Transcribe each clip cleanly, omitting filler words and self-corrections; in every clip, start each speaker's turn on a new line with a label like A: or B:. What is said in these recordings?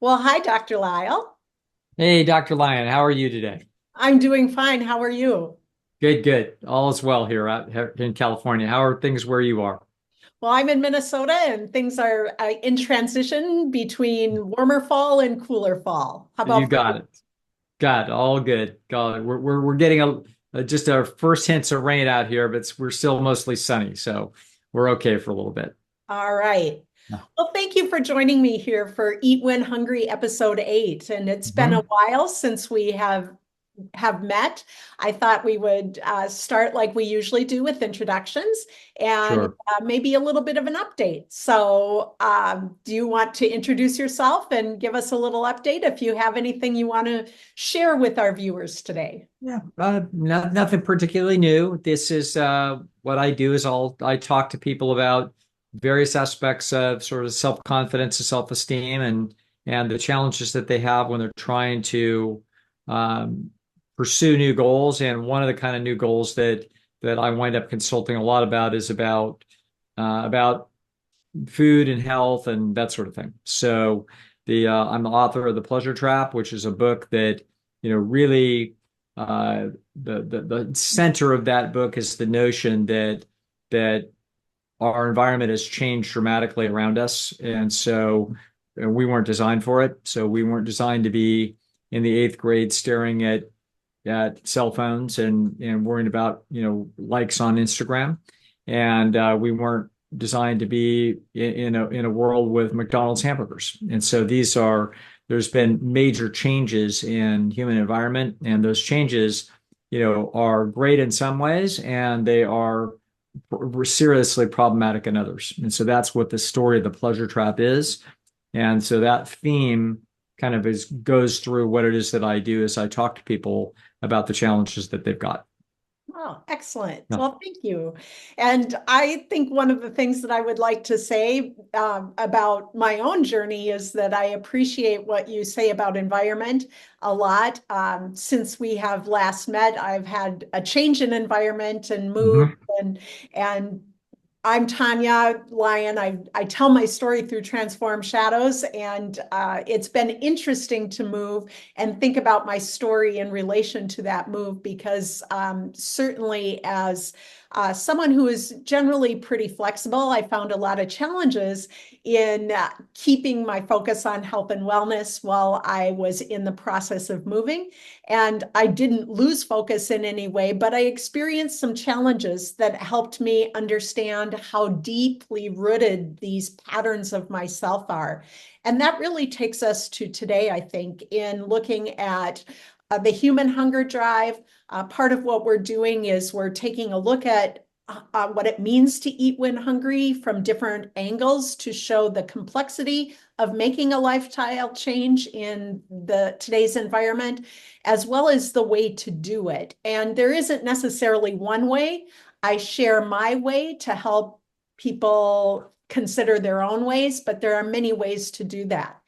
A: Well, hi, Dr. Lyle.
B: Hey, Dr. Lyon, how are you today?
A: I'm doing fine. How are you?
B: Good, good. All is well here out here in California. How are things where you are?
A: Well, I'm in Minnesota and things are in transition between warmer fall and cooler fall. How
B: You
A: about for
B: got
A: you?
B: it. Got it. All good. Got it. We're getting just our first hints of rain out here, but we're still mostly sunny, so we're okay for a little bit.
A: All right.
B: Yeah.
A: Well, thank you for joining me here for Eat When Hungry episode 8. And it's been a
B: Hmm.
A: while since we have met. I thought we would start like we usually do with introductions and
B: Sure.
A: maybe a little bit of an update. So, do you want to introduce yourself and give us a little update if you have anything you want to share with our viewers today?
B: Yeah. Nothing particularly new. This is what I do is I talk to people about various aspects of sort of self-confidence and self-esteem and the challenges that they have when they're trying to um, pursue new goals. And one of the kind of new goals that I wind up consulting a lot about is about food and health and that sort of thing. So the I'm the author of The Pleasure Trap, which is a book that really the center of that book is the notion that our environment has changed dramatically around us, and so we weren't designed for it. So we weren't designed to be in the eighth grade staring at cell phones and worrying about likes on Instagram, and we weren't designed to be in a world with McDonald's hamburgers. And so there's been major changes in human environment, and those changes, are great in some ways, and they are seriously problematic in others. And so that's what the story of the pleasure trap is. And so that theme kind of goes through what it is that I do as I talk to people about the challenges that they've got.
A: Oh, excellent.
B: Yeah.
A: Well, thank you. And I think one of the things that I would like to say about my own journey is that I appreciate what you say about environment a lot. Since we have last met, I've had a change in environment and move
B: Mhm.
A: and I'm Tania Lyon. I tell my story through Transform Shadows, and it's been interesting to move and think about my story in relation to that move because certainly, as someone who is generally pretty flexible, I found a lot of challenges in keeping my focus on health and wellness while I was in the process of moving. And I didn't lose focus in any way, but I experienced some challenges that helped me understand how deeply rooted these patterns of myself are. And that really takes us to today, I think, in looking at the human hunger drive. Part of what we're doing is we're taking a look at what it means to eat when hungry from different angles to show the complexity of making a lifestyle change in the today's environment, as well as the way to do it. And there isn't necessarily one way. I share my way to help people consider their own ways, but there are many ways to do that.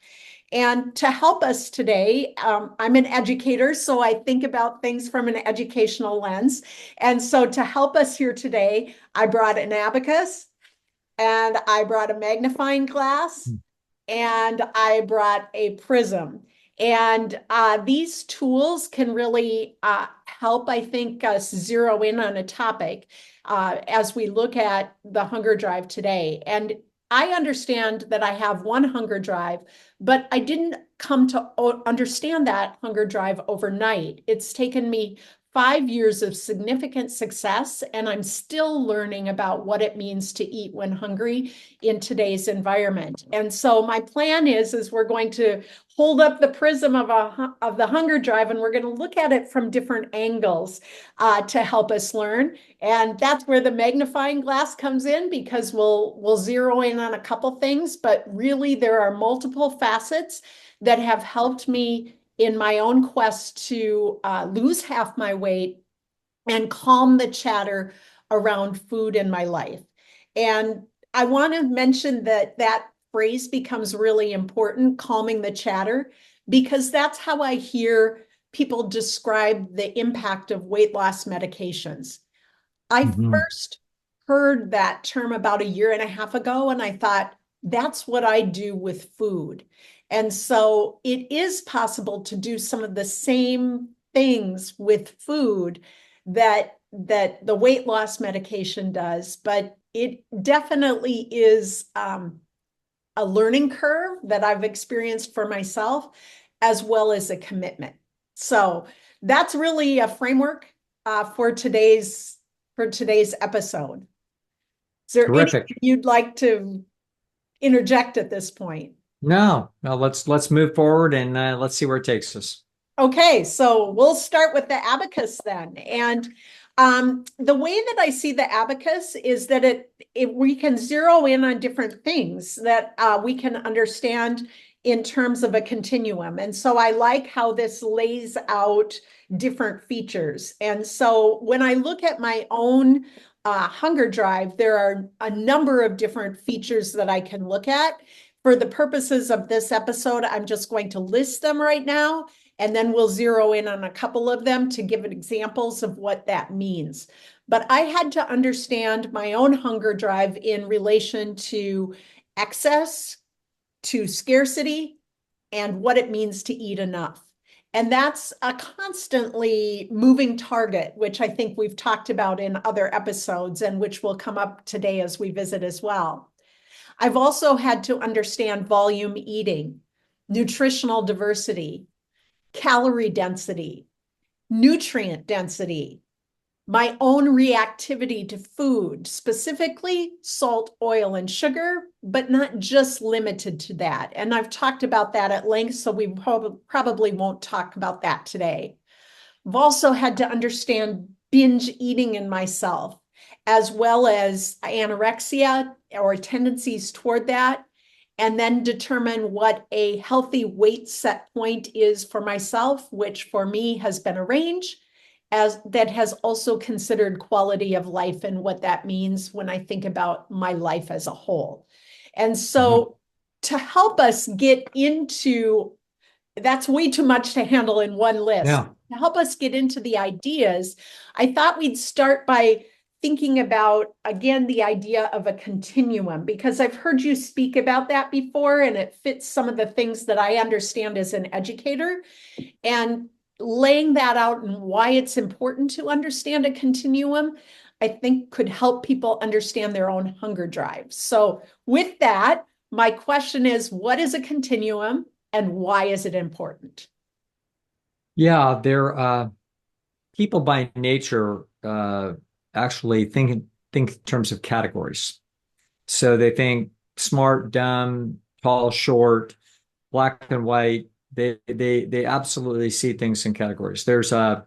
A: And to help us today, I'm an educator, so I think about things from an educational lens. And so to help us here today, I brought an abacus and I brought a magnifying glass and I brought a prism. And these tools can really help, I think, us zero in on a topic as we look at the hunger drive today. And I understand that I have one hunger drive, but I didn't come to understand that hunger drive overnight. It's taken me 5 years of significant success, and I'm still learning about what it means to eat when hungry in today's environment. And so my plan is we're going to hold up the prism of the hunger drive, and we're going to look at it from different angles to help us learn. And that's where the magnifying glass comes in because we'll zero in on a couple things, but really there are multiple facets that have helped me in my own quest to lose half my weight and calm the chatter around food in my life. And I want to mention that that phrase becomes really important, calming the chatter, because that's how I hear people describe the impact of weight loss medications. I
B: Mhm.
A: first heard that term about a year and a half ago, and I thought, that's what I do with food. And so it is possible to do some of the same things with food that the weight loss medication does, but it definitely is a learning curve that I've experienced for myself, as well as a commitment. So that's really a framework for today's episode. Is there anything
B: Terrific.
A: you'd like to interject at this point?
B: No, let's move forward and let's see where it takes us.
A: Okay, so we'll start with the abacus then. And the way that I see the abacus is that we can zero in on different things that we can understand in terms of a continuum. And so I like how this lays out different features. And so when I look at my own hunger drive, there are a number of different features that I can look at. For the purposes of this episode, I'm just going to list them right now, and then we'll zero in on a couple of them to give examples of what that means. But I had to understand my own hunger drive in relation to excess, to scarcity, and what it means to eat enough. And that's a constantly moving target, which I think we've talked about in other episodes and which will come up today as we visit as well. I've also had to understand volume eating, nutritional diversity, calorie density, nutrient density, my own reactivity to food, specifically salt, oil, and sugar, but not just limited to that. And I've talked about that at length, so we probably won't talk about that today. I've also had to understand binge eating in myself, as well as anorexia or tendencies toward that, and then determine what a healthy weight set point is for myself, which for me has been a range as that has also considered quality of life and what that means when I think about my life as a whole. And so to help us get into, that's way too much to handle in one list.
B: Yeah.
A: To help us get into the ideas, I thought we'd start by thinking about, again, the idea of a continuum, because I've heard you speak about that before, and it fits some of the things that I understand as an educator. And laying that out and why it's important to understand a continuum, I think could help people understand their own hunger drives. So with that, my question is, what is a continuum and why is it important?
B: Yeah, people by nature actually think in terms of categories. So they think smart, dumb, tall, short, black and white. They absolutely see things in categories. There's a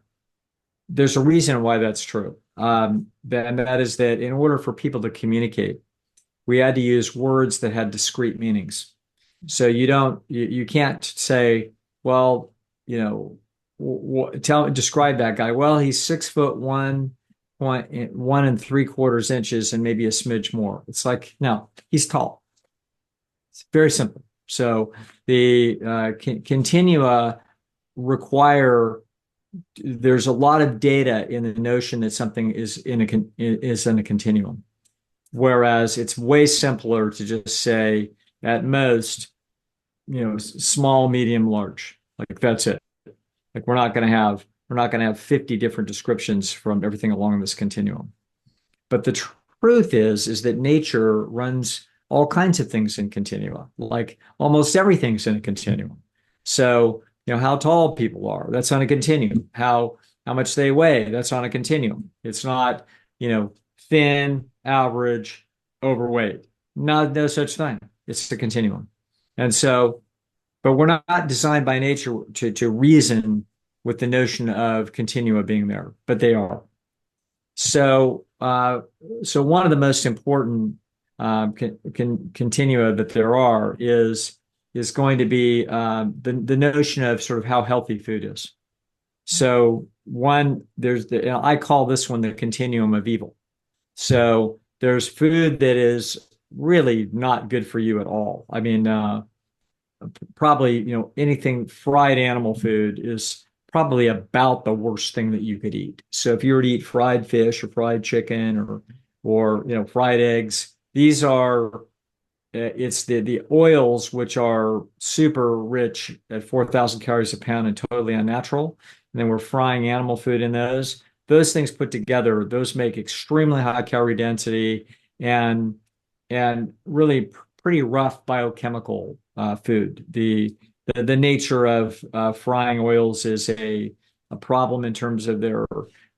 B: reason why that's true. And that is that in order for people to communicate, we had to use words that had discrete meanings. So you can't say, well, describe that guy. Well, he's 6'1", 1 1 3/4 inches, and maybe a smidge more. It's like, no, he's tall. It's very simple. So the continua require. There's a lot of data in the notion that something is in a continuum, whereas it's way simpler to just say at most, small, medium, large. Like that's it. Like we're not going to have 50 different descriptions from everything along this continuum. But the truth is that nature runs all kinds of things in continua. Like almost everything's in a continuum. So, how tall people are, that's on a continuum. How much they weigh, that's on a continuum. It's not, thin, average, overweight. No such thing. It's the continuum. And so, but we're not designed by nature to reason with the notion of continua being there, but they are. So, one of the most important continua that there are is going to be the notion of sort of how healthy food is. So I call this one the continuum of evil. So there's food that is really not good for you at all. I mean, probably, anything fried animal food is probably about the worst thing that you could eat. So if you were to eat fried fish or fried chicken or fried eggs, these are it's the oils, which are super rich at 4,000 calories a pound and totally unnatural. And then we're frying animal food in those. Those things put together, those make extremely high calorie density and really pretty rough biochemical food. The nature of frying oils is a problem in terms of their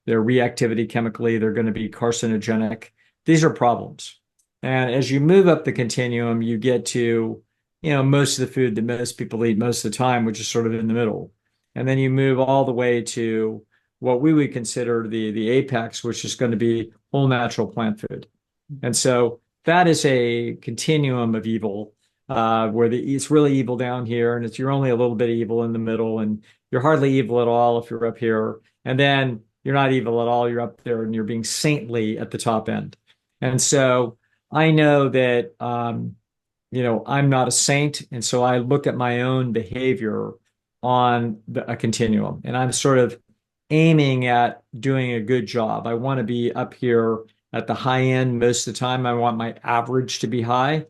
B: reactivity chemically. They're going to be carcinogenic. These are problems. And as you move up the continuum, you get to, most of the food that most people eat most of the time, which is sort of in the middle. And then you move all the way to what we would consider the apex, which is going to be whole natural plant food. And so that is a continuum of evil, where it's really evil down here, and you're only a little bit evil in the middle, and you're hardly evil at all if you're up here. And then you're not evil at all, you're up there, and you're being saintly at the top end. And so I know that, I'm not a saint. And so I look at my own behavior on a continuum, and I'm sort of aiming at doing a good job. I want to be up here at the high end most of the time. I want my average to be high.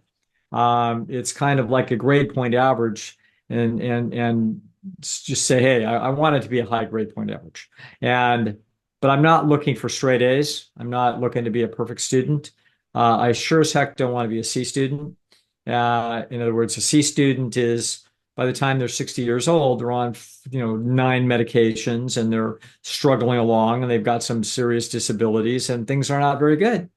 B: It's kind of like a grade point average, and just say, hey, I want it to be a high grade point average. But I'm not looking for straight A's. I'm not looking to be a perfect student. I sure as heck don't want to be a C student. In other words, a C student is, by the time they're 60 years old, they're on, 9 medications and they're struggling along and they've got some serious disabilities and things are not very good.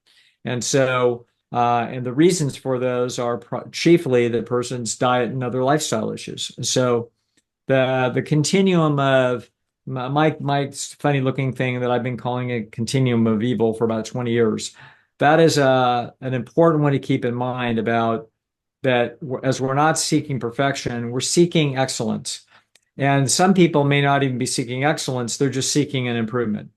B: And so, and the reasons for those are chiefly the person's diet and other lifestyle issues. So the continuum of my funny looking thing that I've been calling a continuum of evil for about 20 years, that is an important one to keep in mind about that. As we're not seeking perfection, we're seeking excellence. And some people may not even be seeking excellence, they're just seeking an improvement.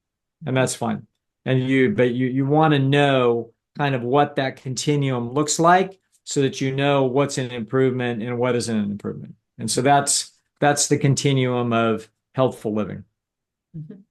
B: And that's fine. But you want to know kind of what that continuum looks like so that you know what's an improvement and what isn't an improvement. And so that's the continuum of healthful living.
A: Mhm.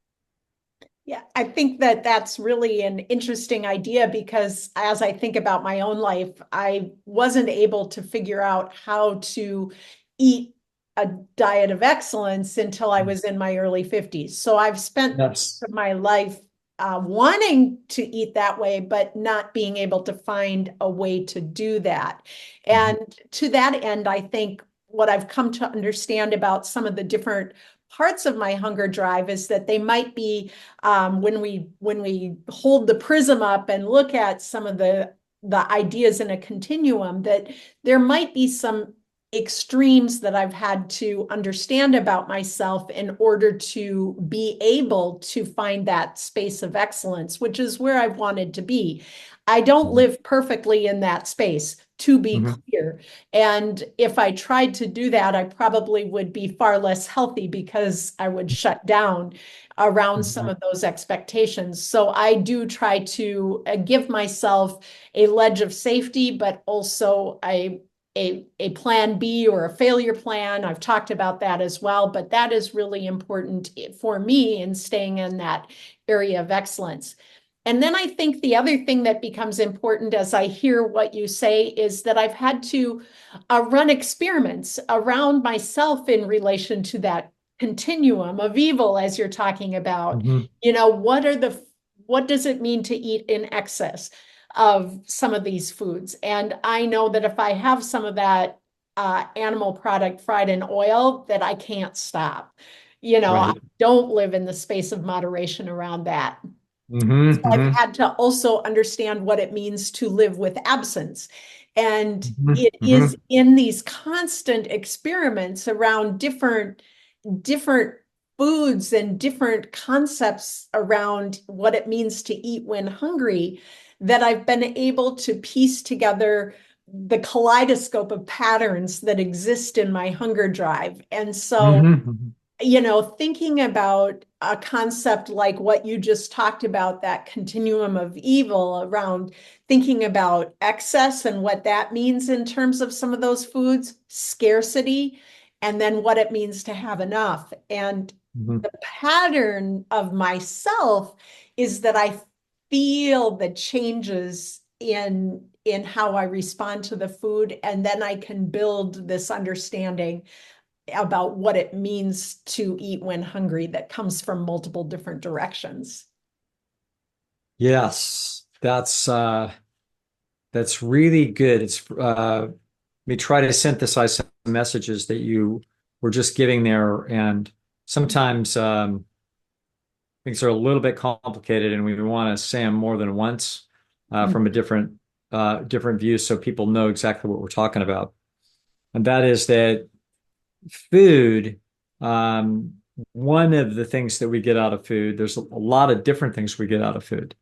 A: Yeah, I think that that's really an interesting idea because as I think about my own life, I wasn't able to figure out how to eat a diet of excellence until I was in my early 50s. So I've spent
B: Yes.
A: my life wanting to eat that way, but not being able to find a way to do that.
B: Mhm.
A: And to that end, I think what I've come to understand about some of the different parts of my hunger drive is that they might be when we hold the prism up and look at some of the ideas in a continuum, that there might be some extremes that I've had to understand about myself in order to be able to find that space of excellence, which is where I've wanted to be. I don't live perfectly in that space, to be
B: Mhm.
A: clear. And if I tried to do that, I probably would be far less healthy because I would shut down around some
B: Mhm.
A: of those expectations. So I do try to give myself a ledge of safety, but also a plan B or a failure plan. I've talked about that as well, but that is really important for me in staying in that area of excellence. And then I think the other thing that becomes important as I hear what you say is that I've had to run experiments around myself in relation to that continuum of evil, as you're talking about.
B: Mhm.
A: What does it mean to eat in excess of some of these foods? And I know that if I have some of that animal product fried in oil, that I can't stop. I
B: Right.
A: don't live in the space of moderation around that.
B: Mhm.
A: So I've
B: Mhm.
A: had to also understand what it means to live with absence. And
B: Mhm.
A: it is
B: Mhm.
A: in these constant experiments around different foods and different concepts around what it means to eat when hungry that I've been able to piece together the kaleidoscope of patterns that exist in my hunger drive. And so
B: Mhm.
A: thinking about a concept like what you just talked about, that continuum of evil around thinking about excess and what that means in terms of some of those foods, scarcity, and then what it means to have enough. And
B: Mhm.
A: the pattern of myself is that I feel the changes in how I respond to the food. And then I can build this understanding about what it means to eat when hungry that comes from multiple different directions.
B: Yes, that's really good. It's me try to synthesize some messages that you were just giving there, and sometimes things are a little bit complicated, and we want to say them more than once from a different view, so people know exactly what we're talking about. And that is that food. One of the things that we get out of food, there's a lot of different things we get out of food.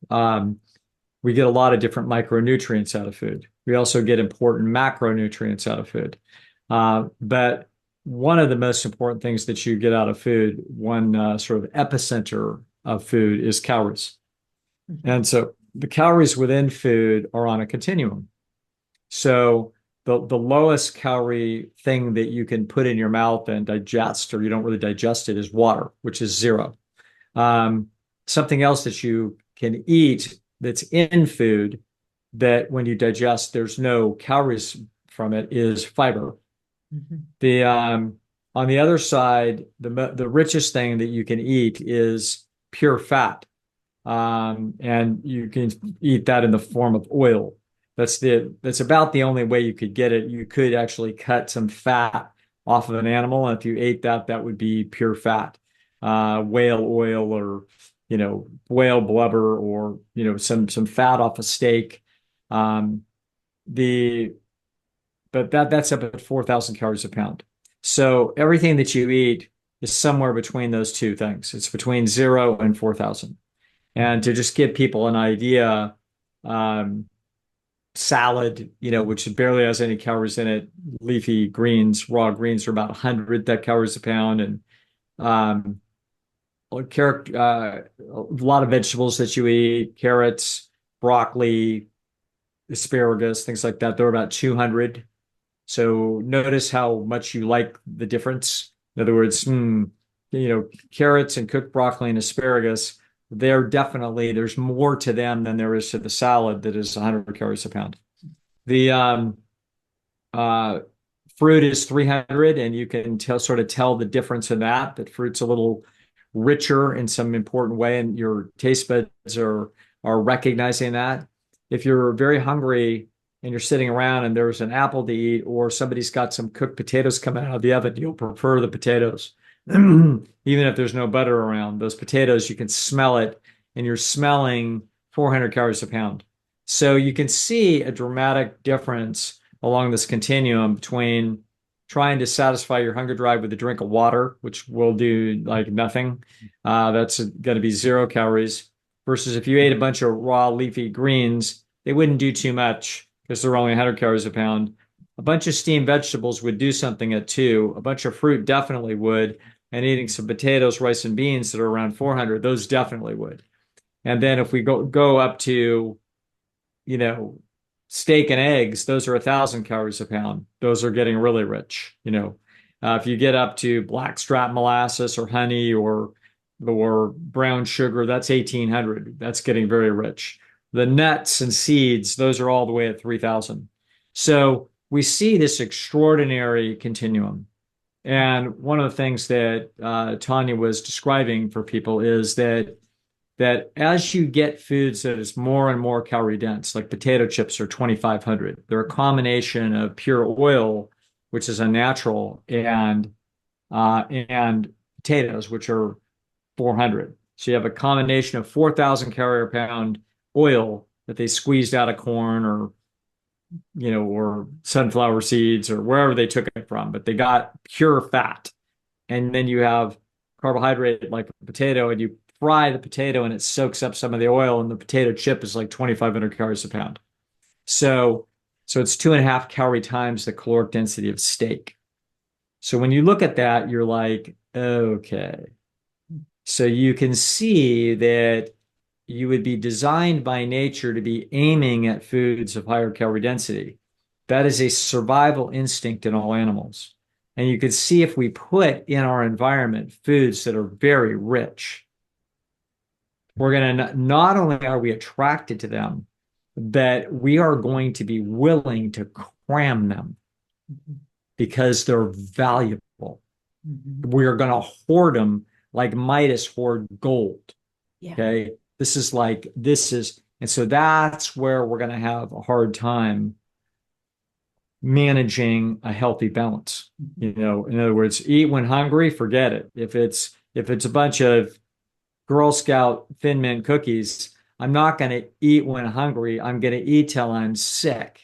B: We get a lot of different micronutrients out of food. We also get important macronutrients out of food. But one of the most important things that you get out of food, one sort of epicenter of food, is calories. And so the calories within food are on a continuum. So the lowest calorie thing that you can put in your mouth and digest, or you don't really digest it, is water, which is 0. Something else that you can eat that's in food that when you digest, there's no calories from it, is fiber. The on the other side, the richest thing that you can eat is pure fat, and you can eat that in the form of oil. That's about the only way you could get it. You could actually cut some fat off of an animal, and if you ate that, that would be pure fat, whale oil, or whale blubber, or some fat off a steak. The but that's up at 4,000 calories a pound. So everything that you eat is somewhere between those two things. It's between 0 and 4,000. And to just give people an idea, salad, which barely has any calories in it, leafy greens, raw greens, are about 100 calories a pound, and carrot, a lot of vegetables that you eat, carrots, broccoli, asparagus, things like that, they're about 200. So notice how much you like the difference. In other words, carrots and cooked broccoli and asparagus, there's more to them than there is to the salad that is 100 calories a pound. The fruit is 300, and you can sort of tell the difference in that fruit's a little richer in some important way, and your taste buds are recognizing that. If you're very hungry and you're sitting around and there's an apple to eat, or somebody's got some cooked potatoes coming out of the oven, you'll prefer the potatoes. Even if there's no butter around, those potatoes, you can smell it, and you're smelling 400 calories a pound. So you can see a dramatic difference along this continuum between trying to satisfy your hunger drive with a drink of water, which will do like nothing. That's going to be 0 calories, versus if you ate a bunch of raw leafy greens, they wouldn't do too much because they're only 100 calories a pound. A bunch of steamed vegetables would do something at 2. A bunch of fruit definitely would. And eating some potatoes, rice, and beans that are around 400, those definitely would. And then if we go up to, steak and eggs, those are 1,000 calories a pound. Those are getting really rich. If you get up to blackstrap molasses or honey or brown sugar, that's 1,800. That's getting very rich. The nuts and seeds, those are all the way at 3,000. So we see this extraordinary continuum. And one of the things that Tania was describing for people is that as you get foods that is more and more calorie dense, like potato chips are 2,500. They're a combination of pure oil, which is unnatural, and potatoes, which are 400. So you have a combination of 4,000 calorie per pound oil that they squeezed out of corn, or sunflower seeds, or wherever they took it from, but they got pure fat. And then you have carbohydrate like a potato, and you fry the potato and it soaks up some of the oil, and the potato chip is like 2,500 calories a pound. So it's 2.5 calorie times the caloric density of steak. So when you look at that, you're like, okay. So you can see that you would be designed by nature to be aiming at foods of higher calorie density. That is a survival instinct in all animals. And you could see if we put in our environment foods that are very rich, we're going to not only are we attracted to them, that we are going to be willing to cram them because they're valuable. We are going to hoard them like Midas hoard gold.
A: Yeah.
B: Okay. And so that's where we're going to have a hard time managing a healthy balance. In other words, eat when hungry, forget it. If it's a bunch of Girl Scout Thin Mint cookies, I'm not going to eat when hungry. I'm going to eat till I'm sick.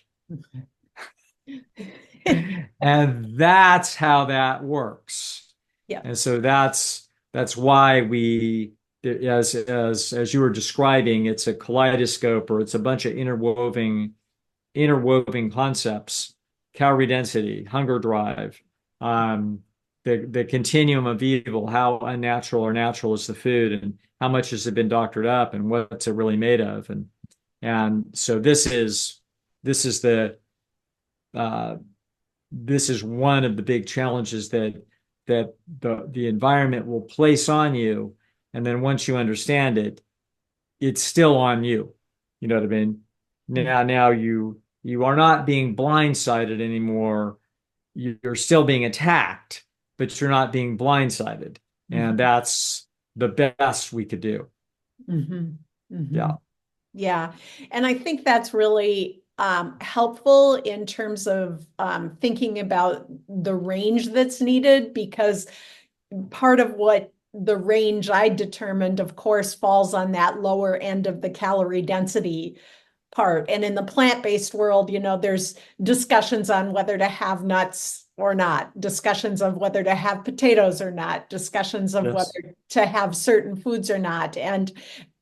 B: And that's how that works.
A: Yeah.
B: And so that's why we, as you were describing, it's a kaleidoscope, or it's a bunch of interwoven concepts: calorie density, hunger drive, the continuum of evil, how unnatural or natural is the food, and how much has it been doctored up, and what's it really made of, and so uh, this is one of the big challenges that the environment will place on you, and then once you understand it, it's still on you. You know what I mean? Now you are not being blindsided anymore. You're still being attacked, but you're not being blindsided. And that's the best we could do. Yeah.
A: Yeah. And I think that's really helpful in terms of thinking about the range that's needed, because part of what the range I determined, of course, falls on that lower end of the calorie density part. And in the plant-based world, there's discussions on whether to have nuts or not, discussions of whether to have potatoes or not, discussions of
B: Yes.
A: whether to have certain foods or not. And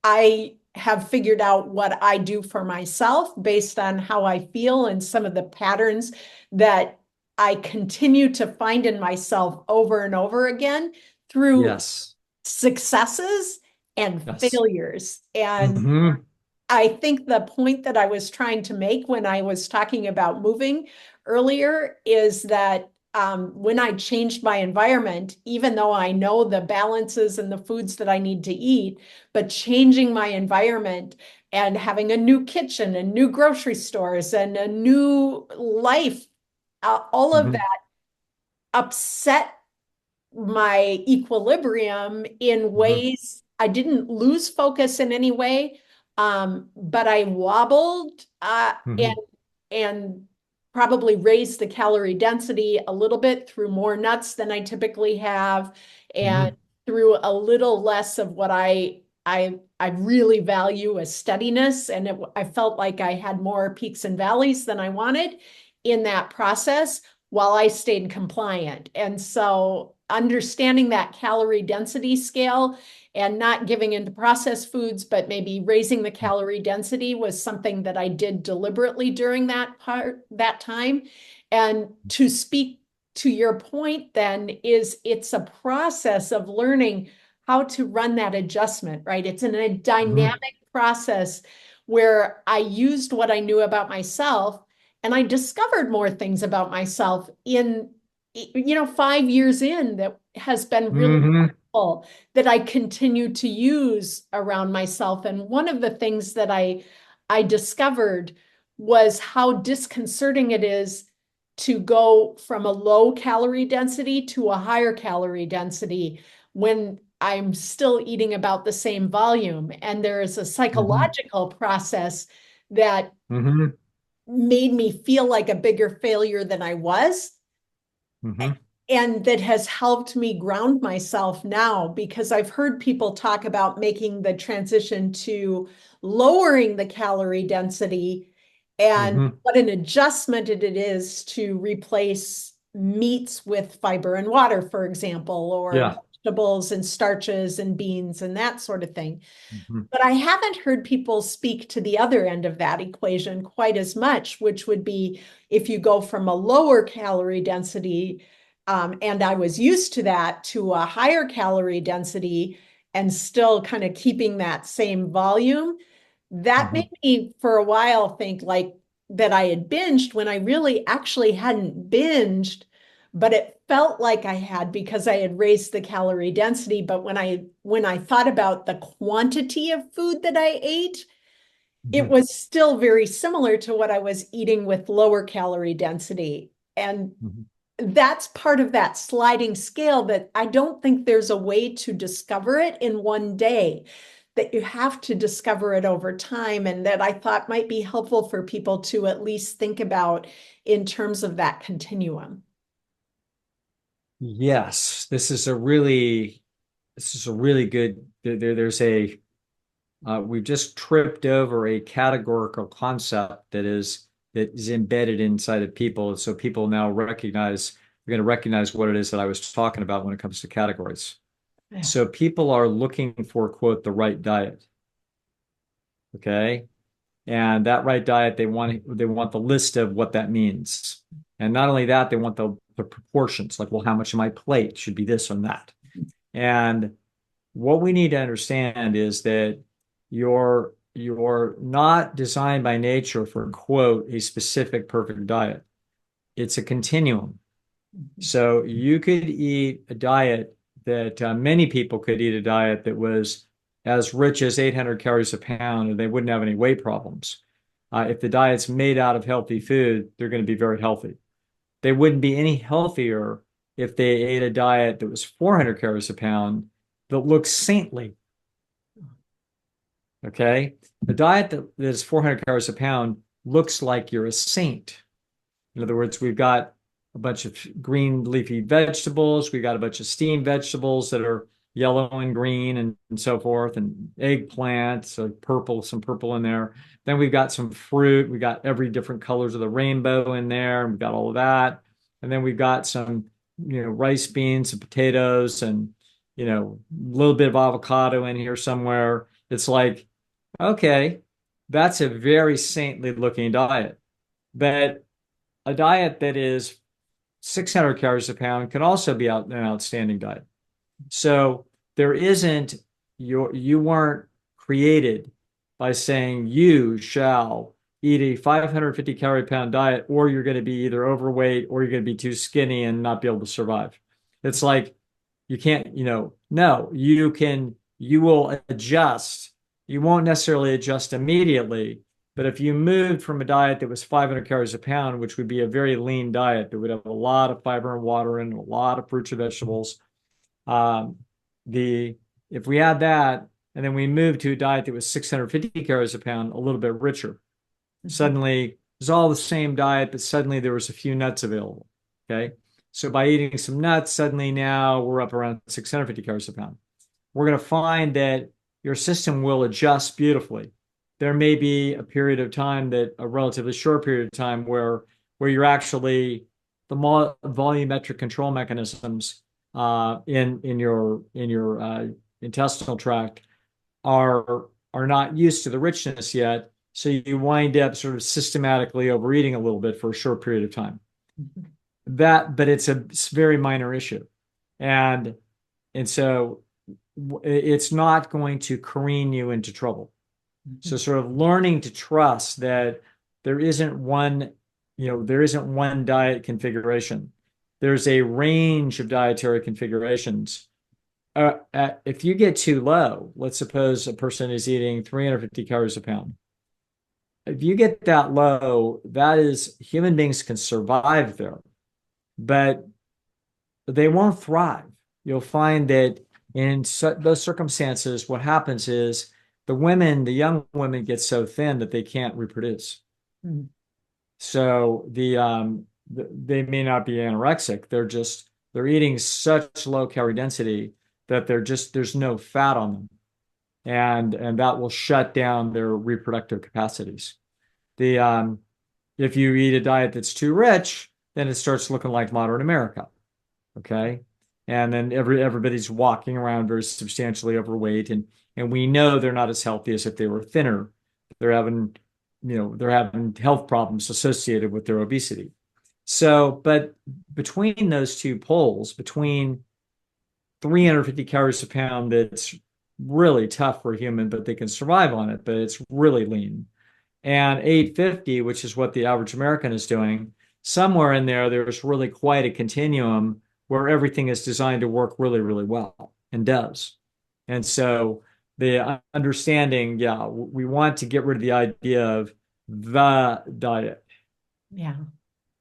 A: I have figured out what I do for myself based on how I feel and some of the patterns that I continue to find in myself over and over again through
B: Yes.
A: successes and
B: Yes.
A: failures. And I think the point that I was trying to make when I was talking about moving earlier is that when I changed my environment, even though I know the balances and the foods that I need to eat, but changing my environment and having a new kitchen and new grocery stores and a new life, all of that upset my equilibrium in ways I didn't lose focus in any way, but I wobbled and probably raised the calorie density a little bit through more nuts than I typically have, and through a little less of what I really value as steadiness. And I felt like I had more peaks and valleys than I wanted in that process while I stayed compliant. And so understanding that calorie density scale and not giving into processed foods, but maybe raising the calorie density was something that I did deliberately during that time. And to speak to your point then, it's a process of learning how to run that adjustment, right? It's in a dynamic process where I used what I knew about myself, and I discovered more things about myself in 5 years in that has been really helpful, that I continue to use around myself. And one of the things that I discovered was how disconcerting it is to go from a low calorie density to a higher calorie density when I'm still eating about the same volume. And there is a psychological process that made me feel like a bigger failure than I was. And that has helped me ground myself now, because I've heard people talk about making the transition to lowering the calorie density and what an adjustment it is to replace meats with fiber and water, for example, or vegetables and starches and beans and that sort of thing. But I haven't heard people speak to the other end of that equation quite as much, which would be if you go from a lower calorie density, and I was used to that, to a higher calorie density and still kind of keeping that same volume. That made me for a while think like that I had binged when I really actually hadn't binged, but it felt like I had because I had raised the calorie density. But when I thought about the quantity of food that I ate, it was still very similar to what I was eating with lower calorie density. And
B: Mhm.
A: that's part of that sliding scale that I don't think there's a way to discover it in one day, that you have to discover it over time, and that I thought might be helpful for people to at least think about in terms of that continuum.
B: Yes, this is a really good there's a we've just tripped over a categorical concept that is embedded inside of people. So people now recognize, they're going to recognize what it is that I was talking about when it comes to categories.
A: Yeah.
B: So people are looking for, quote, the right diet. Okay. And that right diet, they want the list of what that means. And not only that, they want the proportions, like, well, how much of my plate should be this or that. And what we need to understand is that you're not designed by nature for, quote, a specific perfect diet. It's a continuum. So you could eat a diet that many people could eat a diet that was as rich as 800 calories a pound, and they wouldn't have any weight problems. If the diet's made out of healthy food, they're going to be very healthy. They wouldn't be any healthier if they ate a diet that was 400 calories a pound that looks saintly. Okay. A diet that is 400 calories a pound looks like you're a saint. In other words, we've got a bunch of green leafy vegetables. We got a bunch of steamed vegetables that are yellow and green and so forth, and eggplant, so purple, some purple in there. Then we've got some fruit. We got every different colors of the rainbow in there. And we've got all of that. And then we've got some, rice, beans, and potatoes, and, a little bit of avocado in here somewhere. It's like, okay, that's a very saintly looking diet. But a diet that is 600 calories a pound can also be an outstanding diet. So there isn't, you weren't created by saying you shall eat a 550 calorie pound diet, or you're going to be either overweight or you're going to be too skinny and not be able to survive. It's like, you can't, no, you will adjust. You won't necessarily adjust immediately, but if you moved from a diet that was 500 calories a pound, which would be a very lean diet that would have a lot of fiber and water and a lot of fruits and vegetables, um, the if we add that and then we move to a diet that was 650 calories a pound, a little bit richer, suddenly it's all the same diet, but suddenly there was a few nuts available. Okay. So by eating some nuts, suddenly now we're up around 650 calories a pound. We're going to find that your system will adjust beautifully. There may be a period of time, that a relatively short period of time, where you're actually, the volumetric control mechanisms in your intestinal tract are not used to the richness yet. So you wind up sort of systematically overeating a little bit for a short period of time. But it's a very minor issue, and so it's not going to careen you into trouble. So sort of learning to trust that there isn't one, there isn't one diet configuration. There's a range of dietary configurations. If you get too low, let's suppose a person is eating 350 calories a pound. If you get that low, that is, human beings can survive there, but they won't thrive. You'll find that in those circumstances, what happens is the young women get so thin that they can't reproduce. Mm-hmm. So they may not be anorexic. They're eating such low calorie density that there's no fat on them. And that will shut down their reproductive capacities. If you eat a diet that's too rich, then it starts looking like modern America. Okay. And then everybody's walking around very substantially overweight, and we know they're not as healthy as if they were thinner. They're having health problems associated with their obesity. So, but between those two poles, between 350 calories a pound, that's really tough for a human, but they can survive on it, but it's really lean, and 850, which is what the average American is doing, somewhere in there's really quite a continuum where everything is designed to work really, really well, and does. And so the understanding, yeah, we want to get rid of the idea of the diet.
A: Yeah.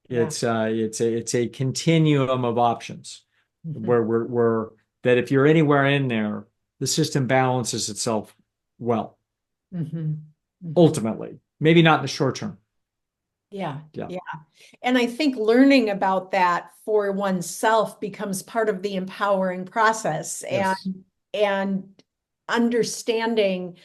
A: Yeah.
B: It's a continuum of options
A: Mhm.
B: where we're that if you're anywhere in there, the system balances itself well,
A: Mhm. Mhm.
B: ultimately. Maybe not in the short term.
A: Yeah.
B: Yeah.
A: Yeah. And I think learning about that for oneself becomes part of the empowering process,
B: Yes.
A: and understanding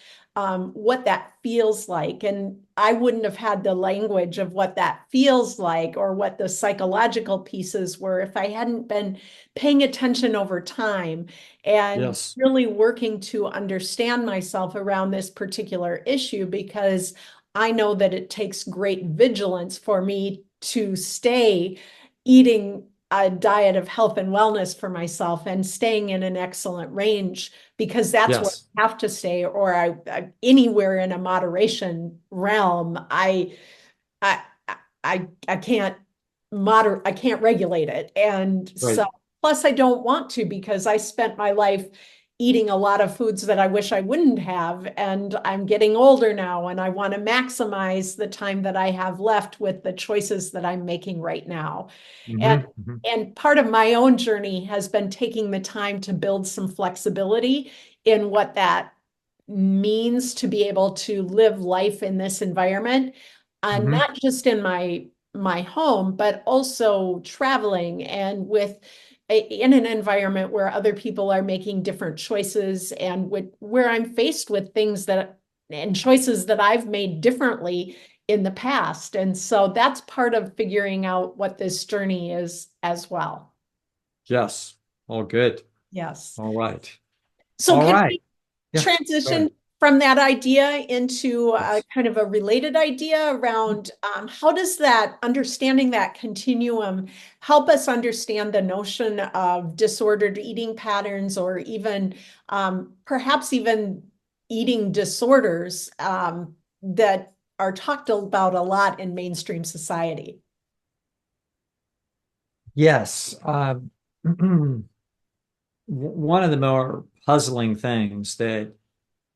A: what that feels like. And I wouldn't have had the language of what that feels like or what the psychological pieces were if I hadn't been paying attention over time and
B: Yes.
A: really working to understand myself around this particular issue, because I know that it takes great vigilance for me to stay eating a diet of health and wellness for myself and staying in an excellent range, because that's where
B: Yes.
A: I have to stay, or anywhere in a moderation realm, I I can't I can't regulate it. And so
B: Right.
A: plus I don't want to, because I spent my life eating a lot of foods that I wish I wouldn't have, and I'm getting older now and I want to maximize the time that I have left with the choices that I'm making right now. And
B: Hmm. Hmm.
A: and part of my own journey has been taking the time to build some flexibility in what that means to be able to live life in this environment,
B: Hmm.
A: not just in my home, but also traveling and in an environment where other people are making different choices, and where I'm faced with things that and choices that I've made differently in the past. And so that's part of figuring out what this journey is as well.
B: Yes. All good.
A: Yes.
B: All right.
A: So
B: All
A: can
B: right.
A: we
B: Yeah. Go
A: transition
B: ahead.
A: from that idea into a
B: Yes.
A: kind of a related idea around how does that understanding that continuum help us understand the notion of disordered eating patterns, or even perhaps even eating disorders that are talked about a lot in mainstream society?
B: Yes. One of the more puzzling things that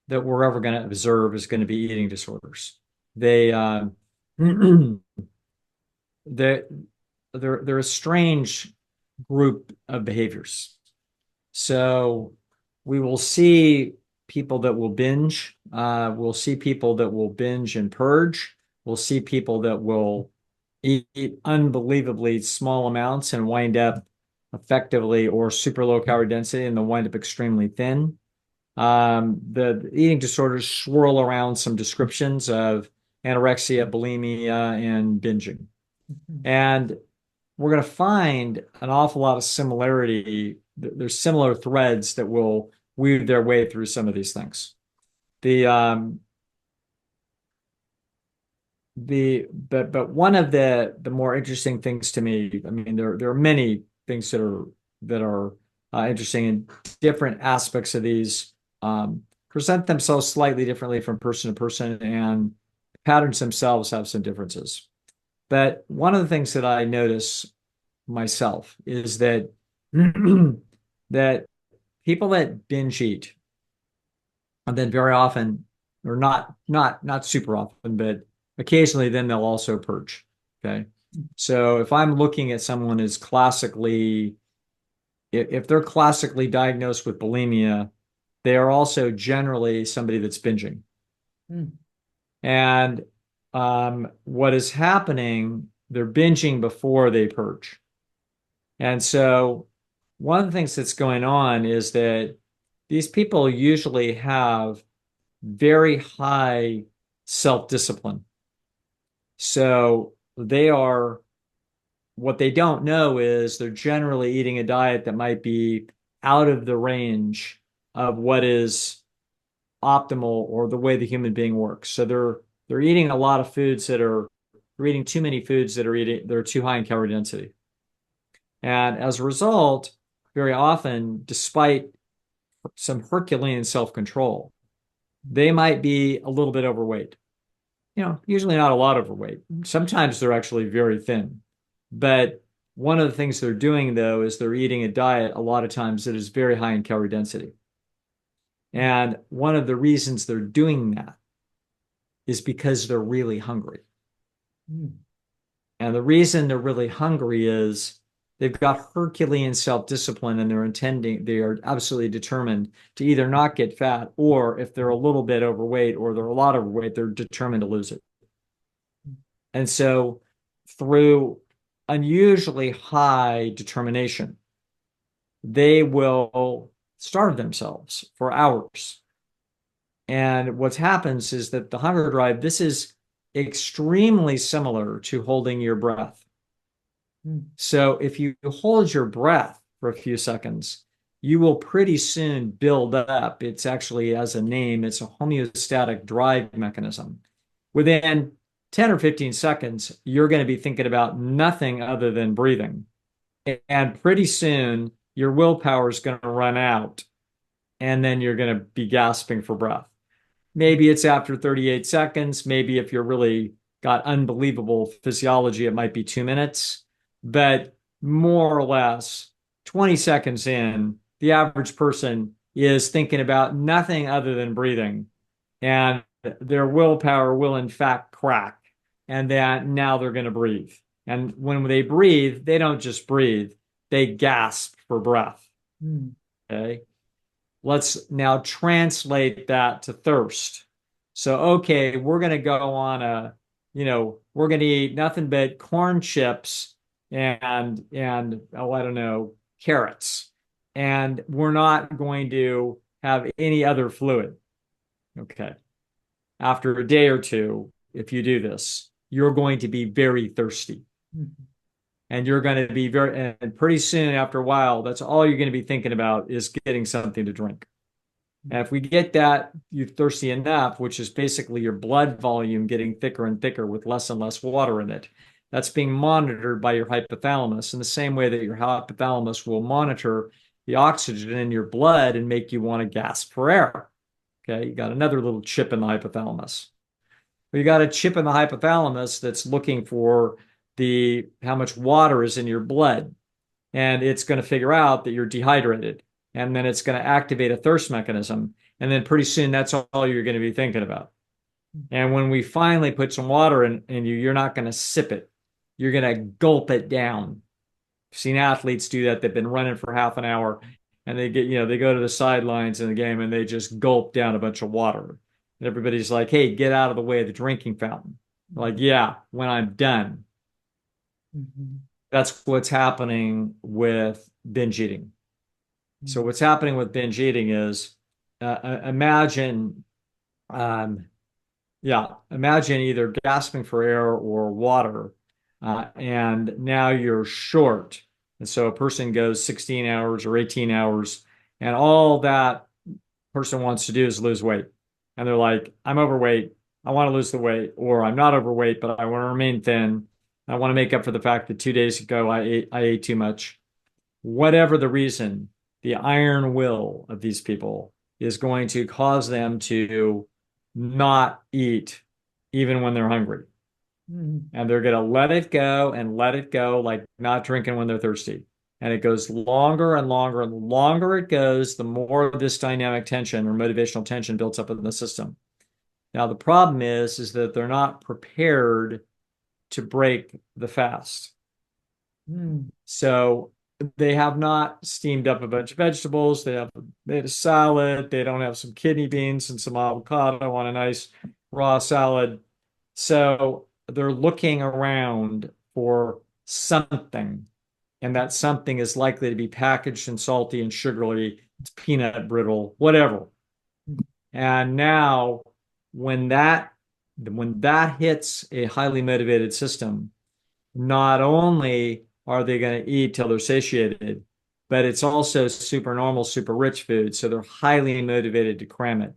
B: we're ever going to observe is going to be eating disorders. They they're, they're a strange group of behaviors. So we will see people that will binge. We'll see people that will binge and purge. We'll see people that will eat unbelievably small amounts and wind up effectively or super low calorie density and they'll wind up extremely thin. The eating disorders swirl around some descriptions of anorexia, bulimia, and binging.
A: Mhm.
B: And we're going to find an awful lot of similarity. There's similar threads that will weave their way through some of these things. The but one of the more interesting things to me, I mean, there are many things that are interesting in different aspects of these present themselves slightly differently from person to person, and patterns themselves have some differences. But one of the things that I notice myself is that that people that binge eat, and then very often, or not super often, but occasionally, then they'll also purge. Okay. So if I'm looking at someone as classically, if they're classically diagnosed with bulimia, they are also generally somebody that's binging.
A: Mm.
B: And what is happening, they're binging before they purge. And so one of the things that's going on is that these people usually have very high self-discipline. So what they don't know is they're generally eating a diet that might be out of the range of what is optimal or the way the human being works. So they're eating a lot of foods they're eating too many foods that are too high in calorie density. And as a result, very often, despite some Herculean self-control, they might be a little bit overweight. Usually not a lot overweight. Sometimes they're actually very thin. But one of the things they're doing, though, is they're eating a diet a lot of times that is very high in calorie density. And one of the reasons they're doing that is because they're really hungry.
A: Mm.
B: And the reason they're really hungry is they've got Herculean self-discipline and they are absolutely determined to either not get fat, or if they're a little bit overweight or they're a lot overweight, they're determined to lose it. And so through unusually high determination, they will starve themselves for hours. And what happens is that the hunger drive, this is extremely similar to holding your breath. So if you hold your breath for a few seconds, you will pretty soon build up. It's actually, as a name, it's a homeostatic drive mechanism. Within 10 or 15 seconds, you're going to be thinking about nothing other than breathing. And pretty soon, your willpower is going to run out, and then you're going to be gasping for breath. Maybe it's after 38 seconds. Maybe if you're really got unbelievable physiology, it might be 2 minutes. But more or less, 20 seconds in, the average person is thinking about nothing other than breathing. And their willpower will, in fact, crack. And that now they're going to breathe. And when they breathe, they don't just breathe, they gasp for breath. Okay. Let's now translate that to thirst. So, okay, we're going to go on we're going to eat nothing but corn chips and oh, I don't know, carrots. And we're not going to have any other fluid. Okay. After a day or two, if you do this, you're going to be very thirsty. And you're going to be and pretty soon after a while, that's all you're going to be thinking about is getting something to drink. And if we get that, you're thirsty enough, which is basically your blood volume getting thicker and thicker with less and less water in it, that's being monitored by your hypothalamus in the same way that your hypothalamus will monitor the oxygen in your blood and make you want to gasp for air. Okay, you got another little chip in the hypothalamus. You got a chip in the hypothalamus that's looking for how much water is in your blood, and it's going to figure out that you're dehydrated, and then it's going to activate a thirst mechanism, and then pretty soon that's all you're going to be thinking about. And when we finally put some water in you, you're not going to sip it, you're going to gulp it down. I've seen athletes do that. They've been running for half an hour, and they go to the sidelines in the game and they just gulp down a bunch of water. And everybody's like, hey, get out of the way of the drinking fountain. Like, yeah, when I'm done. That's what's happening with binge eating. So what's happening with binge eating is imagine either gasping for air or water, and now you're short. And so a person goes 16 hours or 18 hours, and all that person wants to do is lose weight. And they're like, I'm overweight, I want to lose the weight, or I'm not overweight, but I want to remain thin. I want to make up for the fact that 2 days ago I ate too much. Whatever the reason, the iron will of these people is going to cause them to not eat even when they're hungry. And they're going to let it go and let it go, like not drinking when they're thirsty. And it goes longer and longer and longer it goes, the more of this dynamic tension or motivational tension builds up in the system. Now, the problem is that they're not prepared to break the fast. So they have not steamed up a bunch of vegetables. They have made a salad. They don't have some kidney beans and some avocado on a nice raw salad. So they're looking around for something, and that something is likely to be packaged and salty and sugary. It's peanut brittle, whatever. And now when that hits a highly motivated system, not only are they going to eat till they're satiated, but it's also super normal, super rich food. So they're highly motivated to cram it.